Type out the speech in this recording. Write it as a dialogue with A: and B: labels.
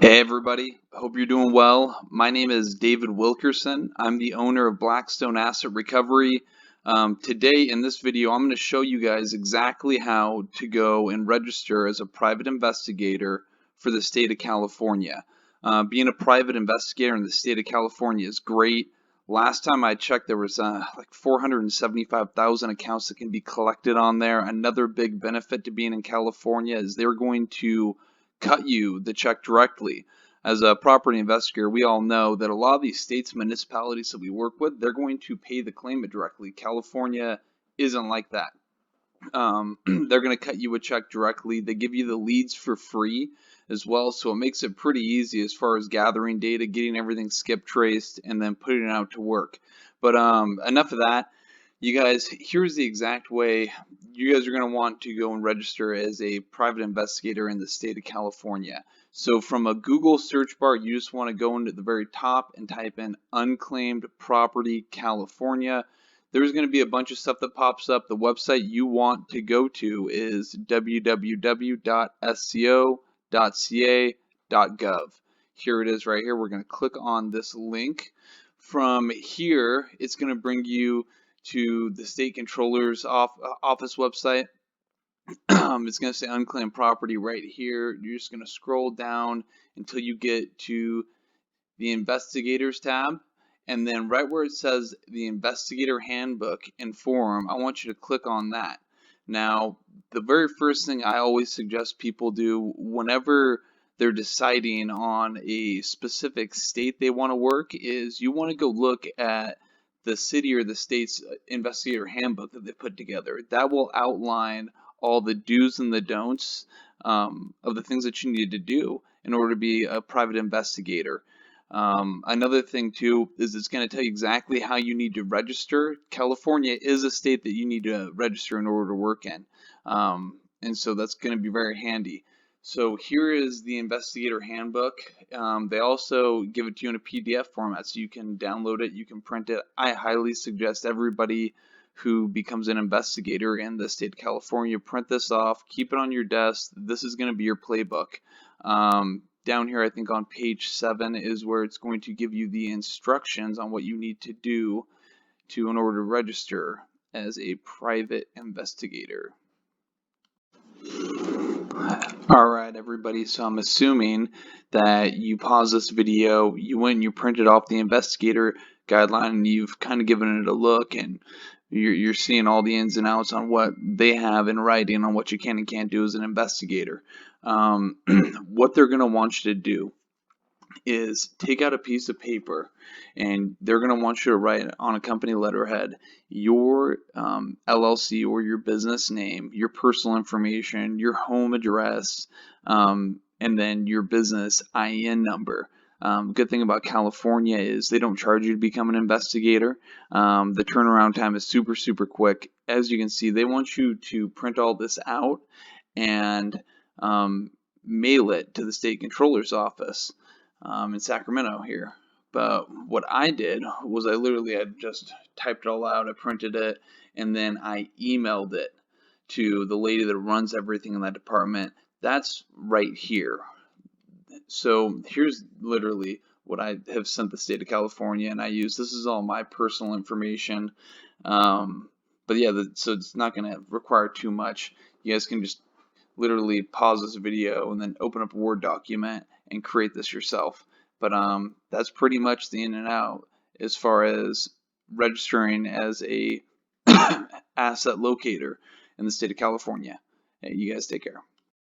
A: Hey everybody, hope you're doing well. My name is David Wilkerson. I'm the owner of Blackstone Asset Recovery. Today in this video, I'm going to show you guys exactly how to go and register as a private investigator for the state of California. Being a private investigator in the state of California is great. Last time I checked, there was like 475,000 accounts that can be collected on there. Another big benefit to being in California is they're going to cut you the check directly. As a property investigator, we all know that a lot of these states, municipalities that we work with, they're going to pay the claimant directly. California isn't like that. They're going to cut you a check directly. They give you the leads for free as well, so it makes it pretty easy as far as gathering data, getting everything skip traced, and then putting it out to work. But enough of that. You guys, here's the exact way you guys are going to want to go and register as a private investigator in the state of California. So from a Google search bar, you just want to go into the very top and type in unclaimed property California. There's going to be a bunch of stuff that pops up. The website you want to go to is www.sco.ca.gov. Here it is right here. We're going to click on this link. From here, it's going to bring you to the state controller's office website. It's going to say unclaimed property right here. You're just going to scroll down until you get to the investigators tab, and then right where it says the Investigator Handbook and Forum, I want you to click on that. Now, the very first thing I always suggest people do whenever they're deciding on a specific state they want to work is you want to go look at the city or the state's investigator handbook that they put together. That will outline all the do's and the don'ts of the things that you need to do in order to be a private investigator. Another thing too is it's going to tell you exactly how you need to register. California is a state that you need to register in order to work in, and so that's going to be very handy. So here is the Investigator Handbook. They also give it to you in a PDF format, so you can download it, you can print it. I highly suggest everybody who becomes an investigator in the state of California, print this off, keep it on your desk. This is going to be your playbook. Down here, I think on page 7 is where it's going to give you the instructions on what you need to do in order to register as a private investigator. Alright everybody, so I'm assuming that you paused this video, you went and you printed off the investigator guideline and you've kind of given it a look and you're seeing all the ins and outs on what they have in writing on what you can and can't do as an investigator. What they're going to want you to do is take out a piece of paper and they're going to want you to write on a company letterhead your LLC or your business name, your personal information, your home address, and then your business IN number. Good thing about California is they don't charge you to become an investigator. The turnaround time is super quick. As you can see, they want you to print all this out and mail it to the state controller's office in Sacramento here. But what I did was I just typed it all out, I printed it, and then I emailed it to the lady that runs everything in that department. That's right here. So here's literally what I have sent the state of California, and this is all my personal information. But yeah, so it's not going to require too much. You guys can just literally pause this video and then open up a Word document and create this yourself. But that's pretty much the in and out as far as registering as a asset locator in the state of California. Hey, you guys take care.